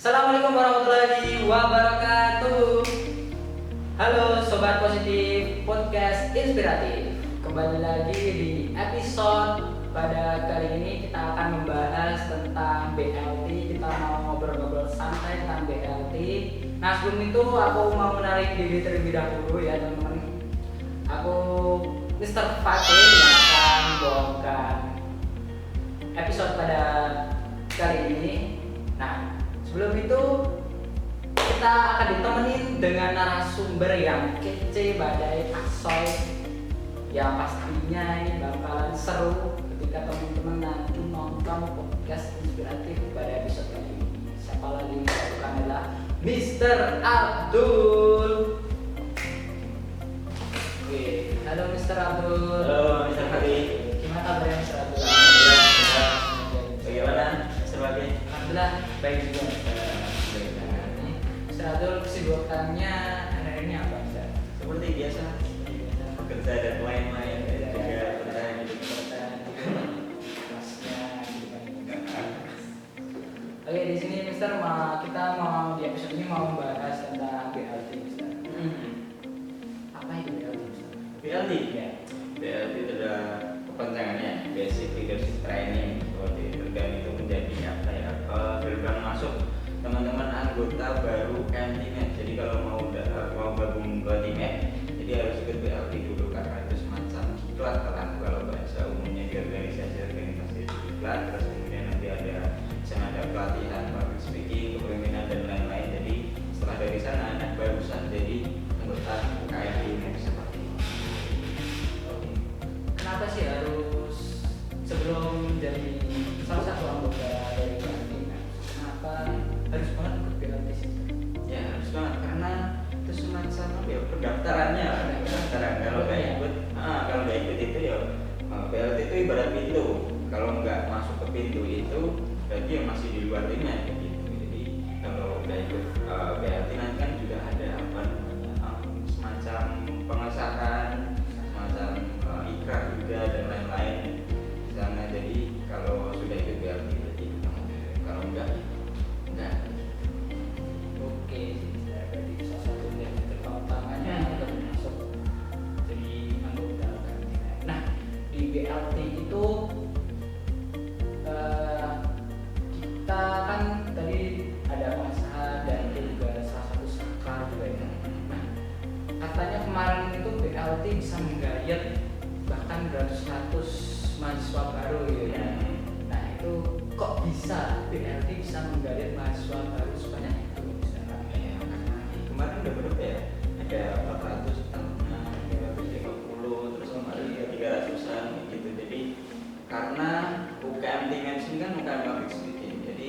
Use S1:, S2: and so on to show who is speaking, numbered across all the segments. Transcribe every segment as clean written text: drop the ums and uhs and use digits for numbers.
S1: Assalamualaikum warahmatullahi wabarakatuh. Halo Sobat Positif Podcast Inspiratif. Kembali lagi di episode pada kali ini kita akan membahas tentang BLT. Kita mau ngobrol-ngobrol santai tentang BLT. Nah sebelum itu aku mau menarik diri terlebih dahulu ya teman-teman. Aku Mr. Fatih yang akan membawakan episode pada kali ini. Nah sebelum itu kita akan ditemenin dengan narasumber yang kece badai aksoy. Ya pastinya ini bakalan seru ketika teman-teman nanti nonton podcast inspiratif pada episode kali ini. Siapa lagi bukan adalah Mr. Abdul. Oke, halo Mr. Abdul.
S2: Halo Mr. Fatih.
S1: Gimana kabarnya Mr. Abdul?
S2: Alhamdulillah. Bagaimana Mr. Fatih?
S1: Alhamdulillah baik juga Mr. Abdul. Kesibukannya hari ini apa Mr?
S2: Seperti biasa, bekerja dan lain-lain juga bertahan hidup.
S1: Oke, di sini Mister kita mau di episode ini mau membahas tentang BLT Mister. Apa itu BLT Mister?
S2: BLT?
S1: Ya.
S2: BLT itu adalah kepanjangannya Basic Leadership Training. Dan itu menjadi apa ya? Gerbang masuk teman-teman anggota baru Teammate. Jadi kalau mau gabung ke Teammate, jadi harus ikut BLT dulu karena itu semacam diklat kalau bahasa umumnya di organisasi diklat. Terus kemudian nanti ada pelatihan public speaking, kepemimpinan dan lain-lain. Jadi setelah dari sana anak barusan jadi anggota UKM Teammate seperti itu.
S1: Kenapa sih harus sebelum jadi salah satu anggota dari Teammate, kenapa harus banget ikut BLT sih?
S2: Ya harus banget karena itu semacam apa ya, pendaftarannya lah. Pendaftaran kalau nggak ikut itu ya BLT itu ibarat pintu. Kalau nggak masuk ke pintu itu berarti yang masih di luar timnya gitu. Jadi kalau udah ikut BLT nanti kan juga ada apa namanya semacam pengesahan, semacam ikrar juga dan lain-lain di sana. Jadi kalau sudah ikut BLT berarti kalau enggak.
S1: Oke, berarti salah satu yang utamanya untuk masuk jadi anggota Teammate. Nah di BLT itu kita kan tadi ada pengesahan dan itu juga salah satu sakral juga ya. Nah katanya kemarin itu BLT bisa menggayat bahkan beratus-ratus mahasiswa baru gitu ya. Nah itu kok bisa BLT bisa menggayat mahasiswa baru sebanyak itu misalnya?
S2: Ya, karena kemarin udah berapa ya? Ada 400 tanah, 350, terus kemarin 300-an gitu. Jadi karena UKM Teammate ini kan UKM public speaking, jadi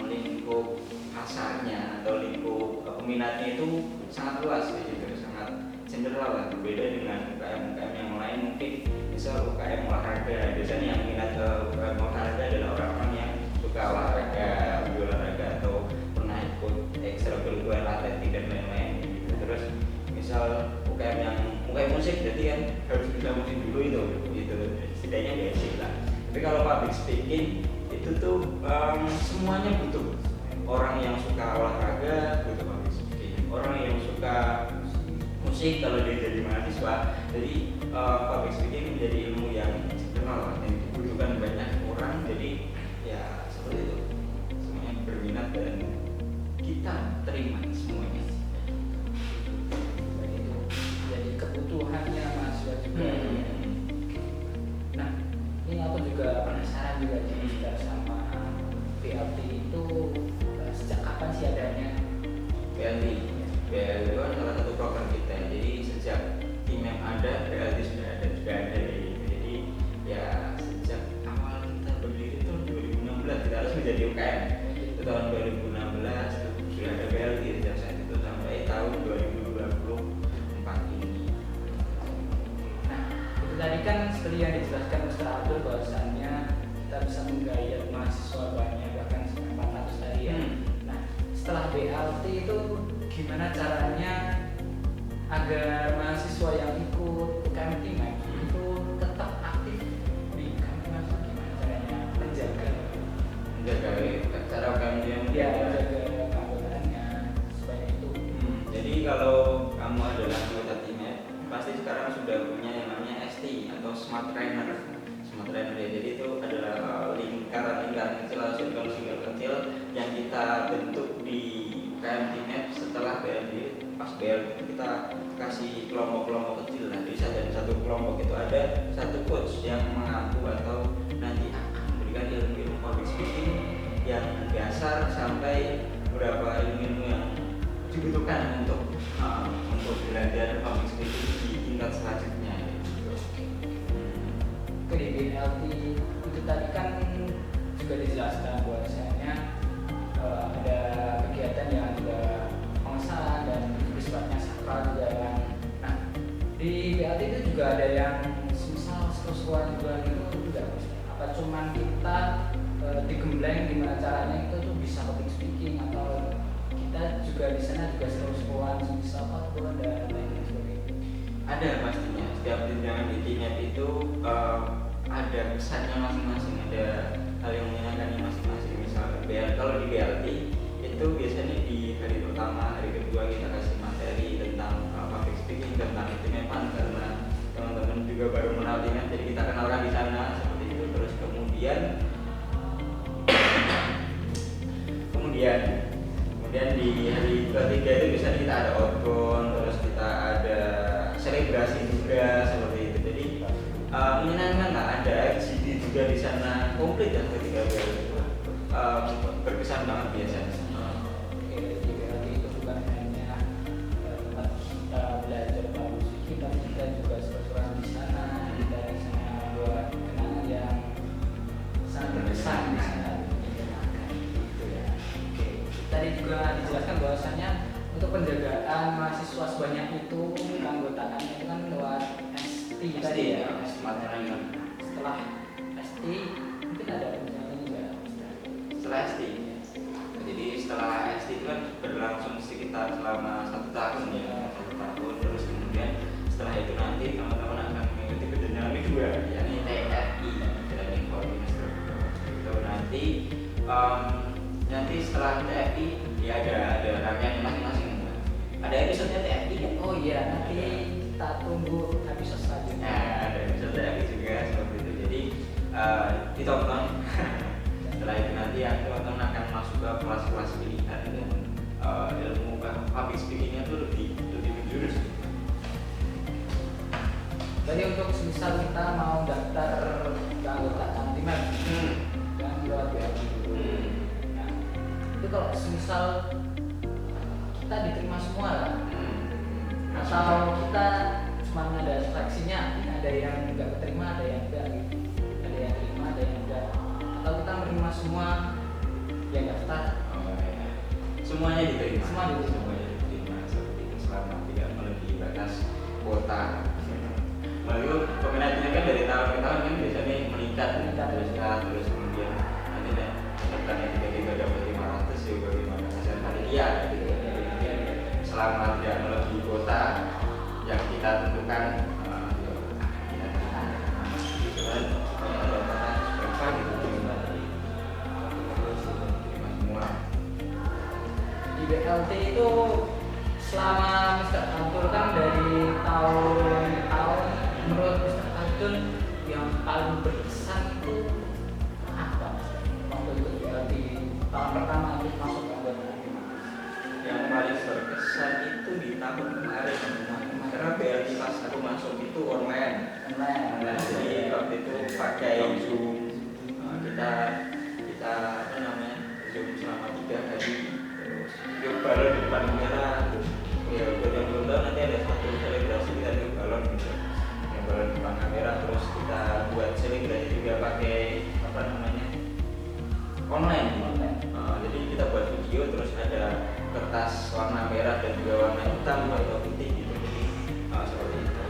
S2: lingkup pasarnya atau lingkup peminatnya itu sangat luas gitu, sangat general lah, berbeda dengan UKM yang lain. Mungkin misal UKM olahraga, biasanya yang minat ke UKM olahraga adalah orang-orang yang suka olahraga, hobi olahraga atau pernah ikut ekstrakurikuler atletik dan lain-lain gitu. Terus misal UKM musik, berarti kan harus bisa musik dulu itu setidaknya basic lah. Tapi kalau public speaking itu tuh semuanya butuh. Orang yang suka olahraga butuh public speaking, orang yang suka musik kalau dia jadi mahasiswa. Jadi public speaking menjadi ilmu yang general yang dibutuhkan banyak orang. Jadi ya seperti itu, semuanya berminat dan kita terima semuanya.
S1: Itu jadi kebutuhannya mahasiswa juga. Nah ini aku juga penasaran juga Mister sama BLT itu sejak kapan sih adanya?
S2: BLT itu kan salah satu program kita. Jadi sejak Teammate ada, BLT sudah ada jadi ya sejak awal kita berdiri tahun 2016 kita harus menjadi UKM. Itu tahun 2016 sudah ada BLT sejak saat itu sampai tahun 2024 ini.
S1: Nah itu tadi kan seperti yang dijelaskan Mr. Abdul bahwasannya kita bisa menggayat mahasiswa banyak bahkan sampai 400 tadi ya. Nah setelah BLT itu gimana caranya agar mahasiswa yang ikut UKM Teammate itu tetap aktif di UKM? Gimana caranya menjaga
S2: Menjaga cara UKM dia
S1: ya menjaga
S2: kita bentuk di UKM Teamnet setelah BLT. Pas BLT itu kita kasih kelompok-kelompok kecil. Nah, di satu kelompok itu ada satu coach yang mengaku atau nanti akan memberikan ilmu public speaking yang dasar sampai beberapa ilmu yang dibutuhkan untuk belajar public speaking di tingkat selanjutnya.
S1: Oke, di BLT itu tadi kan juga dijelaskan bahwasanya ada kegiatan yang ada pengesahan dan sifatnya sakral juga kan. Nah, di BLT itu juga ada yang misal seru-seruan juga gitu enggak? Apa cuman kita digembleng gimana caranya itu tuh bisa public speaking, atau kita juga di sana juga seru-seruan misal parkour dan lain-lain sebagainya?
S2: Ada pastinya, setiap tunjangan di Teamnet itu ada kesannya masing-masing, ada hal yang menyenangkan masing-masing. Misalnya kalau di BLT itu biasanya di hari pertama, hari kedua kita kasih materi tentang public speaking, tentang Teamnetan, karena teman-teman juga baru mengenal Teamnet, jadi kita kenalkan di sana seperti itu. Terus kemudian di hari ketiga itu biasanya kita ada outbound, terus kita ada selebrasi juga seperti itu. Jadi menyenangkan lah, ada FGD juga di sana, komplit ya ketika itu berkesan banget biasanya.
S1: Oke, di BLT itu bukan hanya tempat kita belajar public speaking, tapi kita juga seru-seruan di sana. Kita di sana buat kenangan yang sangat berkesan di sana. Gitu ya. Oke, tadi juga dijelaskan bahwasanya untuk penjagaan mahasiswa sebanyak itu keanggotaannya itu kan lewat ST tadi ya. Setelah ST mungkin ada penjagaan juga.
S2: Setelah ST, jadi setelah ST itu kan berlangsung sekitar selama 1 tahun ya, 1 tahun. Terus kemudian setelah itu nanti teman-teman akan mengikuti kejenjang kedua, yakni TFI, Training Coordinator. Itu nanti setelah TFI ya ada rangkaian masing-masing. Ada episodenya TFI kan?
S1: Oh iya, nanti kita tunggu episode selanjutnya.
S2: Nah, ada episode TFI juga seperti itu. Jadi ditonton. Setelah itu nanti teman-teman akan masuk ke kelas-kelas pilihan dan ilmu public speakingnya tuh lebih menjurus.
S1: Jadi untuk semisal kita mau daftar keanggotaan Teamnet dan lewat BLT dulu. Nah, itu kalau semisal kita diterima semua lah, atau kita cuma ada seleksinya, ada yang nggak terima, ada yang enggak gitu. Ada yang terima, ada yang enggak. Atau kita menerima semua yang daftar.
S2: Semuanya diterima.
S1: Semuanya
S2: diterima seperti itu selama tidak melebihi batas kuota. Lalu peminatnya kan dari tahun ke tahun kan biasanya meningkat terus kemudian nanti daftarnya tiba-tiba dapat 500 ya bagaimana hasil panitia gitu. Selama tidak melebihi kuota yang kita tentukan kita terima. Gitu kan berapa gitu terima semua.
S1: Di BLT itu selama Mr. Abdul kan dari tahun ke tahun, menurut Mr. Abdul yang paling berkesan itu apa Mas? Waktu itu BLT tahun pertama itu masuk ke anggota.
S2: Yang paling berkesan itu di tahun kemarin karena BLT pas aku masuk itu online. Jadi waktu itu pakai Zoom, kita apa namanya Zoom selama 3 hari, terus tiup balon di depan kamera. Ya buat yang belum tahu nanti ada satu selebrasi kita tiup balon gitu, yang balon di depan kamera. Terus kita buat selebrasi juga pakai apa namanya online. Jadi kita buat video, terus ada kertas warna merah dan juga warna hitam atau putih gitu. Jadi seperti itu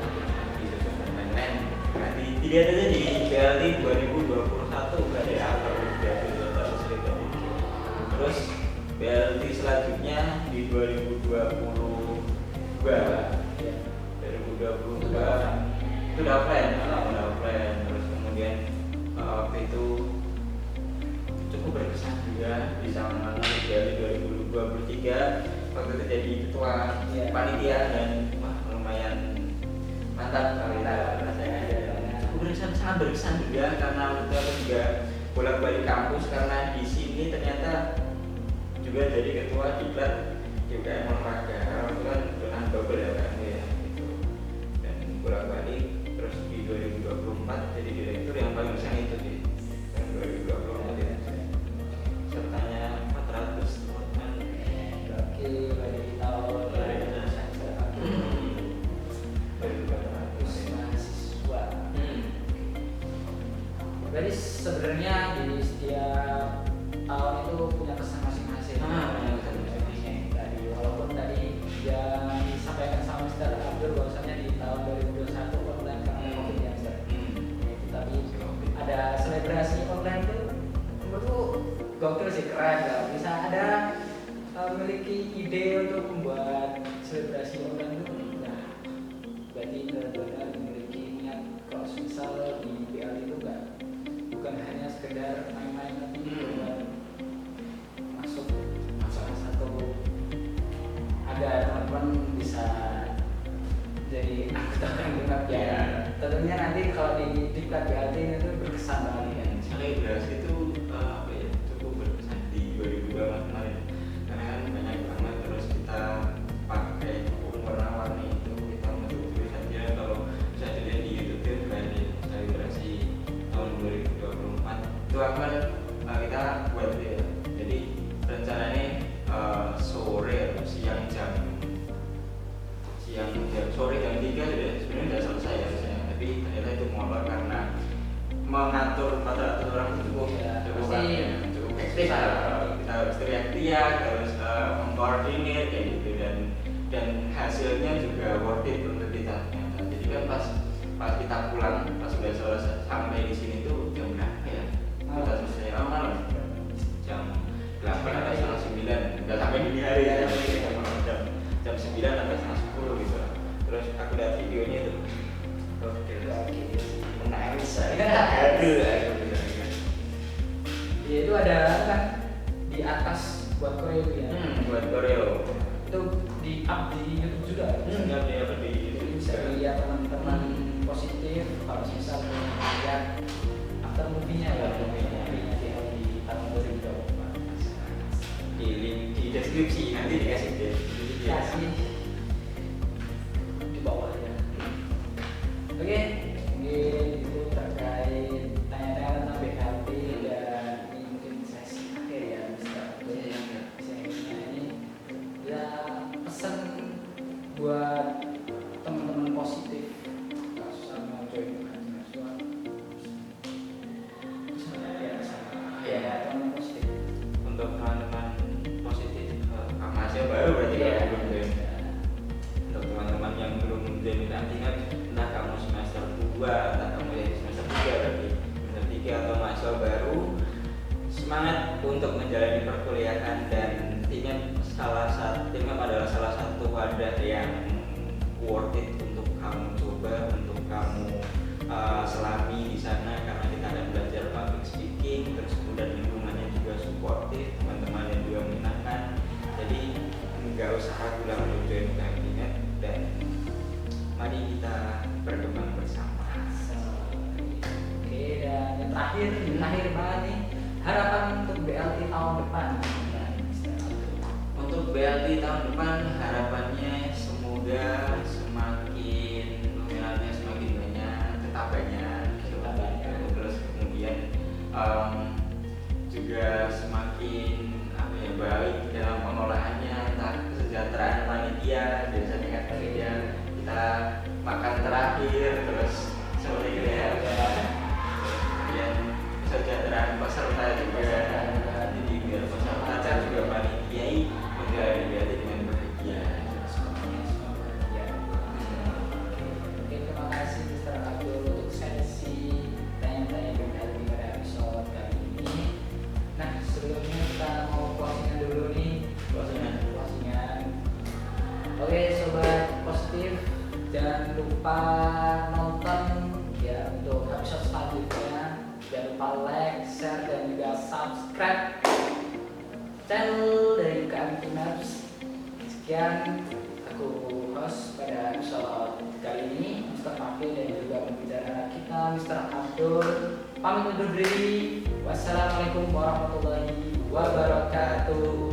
S2: disusun dan lain-lain. Nah, dilihat aja di BLT 2021 ada ya, kalau terus BLT selanjutnya di 2022 itu udah offline. Terus kemudian waktu itu cukup berkesan juga bisa mengalami BLT 2023 waktu itu jadi ketua panitia dan lumayan mantap kalau kita rasanya. Cukup berkesan, sangat berkesan juga karena waktu itu aku juga bolak-balik kampus karena di sini ternyata juga jadi ketua diklat di UKM olahraga. Karena itu kan pernah double ya kan ya gitu. Dan bolak-balik terus di 2024 jadi direktur yang paling besar itu di tahun 2024 ya. Sertanya 400 teman.
S1: Oke, dari tahun 200 mahasiswa. Berarti sebenarnya di setiap tahun itu punya kesan masing-masing. Tadi walaupun tadi yang disampaikan sama Mr. Abdul bahwasanya di tahun 2021 online karena COVID ya Mr. Tapi ada selebrasi online itu menurutku gokil sih, keren ya. Bisa ada memiliki ide untuk membuat selebrasi online itu. Nah, berarti benar-benar memiliki niat. Kalau misal di BL itu bukan hanya sekedar main-main, tapi buat masuk salah satu agar teman-teman bisa jadi anggota genap ya. Tentunya nanti kalau di diklat BLT itu berkesan banget kan.
S2: Selebrasi itu apa ya, cukup berkesan di 2022 kemarin karena kan banyak banget terus kita pakai warna-warni itu kita menuju saja. Kalau bisa dilihat di YouTube itu kan di selebrasi tahun 2024 itu akan kita buat ya. Jadi rencananya sore atau siang sore jam 3 sebenarnya sudah selesai ya harusnya, tapi ternyata itu molor karena mengatur 400 orang itu cukup ekstrim. Kita harus teriak-teriak, harus mengkoordinir kayak gitu dan hasilnya juga worth it untuk kita. Jadi kan pas kita pulang, pas sudah selesai sampai di sini tuh jam berapa ya? Kita selesai malam jam 8 atau setengah 9, nggak sampai dini hari ya, jam 9 atau setengah 10 gitu. Terus aku lihat videonya itu, menangis saya.
S1: Ya itu ada kan di atas buat koreo ya.
S2: Buat koreo.
S1: Itu di up di YouTube juga.
S2: Nggak ada apa di
S1: Jadi bisa dilihat teman-teman positif kalau misal lihat after movie-nya ya, movie-nya di tahun 2024.
S2: di link di deskripsi nanti dikasih deh.
S1: Kasih di bawah ya. Oke, mungkin itu terkait tanya-tanya tentang BKP dan ini mungkin sesi akhir ya Mr. Ini ya pesan buat teman-teman positif kasus sama join mahasiswa. Ya teman-teman positif.
S2: Untuk teman-teman positif mahasiswa baru berarti
S1: Iya.
S2: kalau belum join. Untuk teman-teman yang belum join nantinya, entah kamu semester 2, entah kamu yang semester 3 berarti semester 3 atau mahasiswa baru, semangat untuk menjalani perkuliahan dan ingat adalah salah satu wadah yang worth it untuk kamu coba, untuk kamu selami di sana karena kita akan belajar public speaking, terus kemudian lingkungannya juga suportif, teman-teman yang juga menyenangkan. Jadi nggak usah ragu dalam join kabinet dan mari kita berkembang bersama.
S1: Oke, dan yang terakhir banget nih, harapan untuk BLT tahun depan.
S2: Untuk BLT tahun depan harapannya semoga semakin nominalnya semakin banyak, tetap banyak, terus kemudian juga semakin baik dalam pengolahannya, entah kesejahteraan panitia. Biasanya kan panitia kita makan terakhir terus seperti itu ya. Kemudian kesejahteraan peserta juga, jadi biar peserta juga panitiai menjalani BLT dengan bahagia.
S1: Oke, terima kasih Mr. Abdul untuk sesi tanya-tanya BLT pada episode kali ini. Nah, sebelumnya kita mau closingan dulu nih. Closingan. Oke, sobat positif, jangan lupa nonton ya untuk episode selanjutnya. Jangan lupa like, share, dan juga subscribe channel dari UKM Kinabs. Sekian, aku host pada episode kali ini, Mr. Fakir dan juga pembicara kita, Mr. Abdul. Pamit undur diri. Wassalamualaikum warahmatullahi wabarakatuh.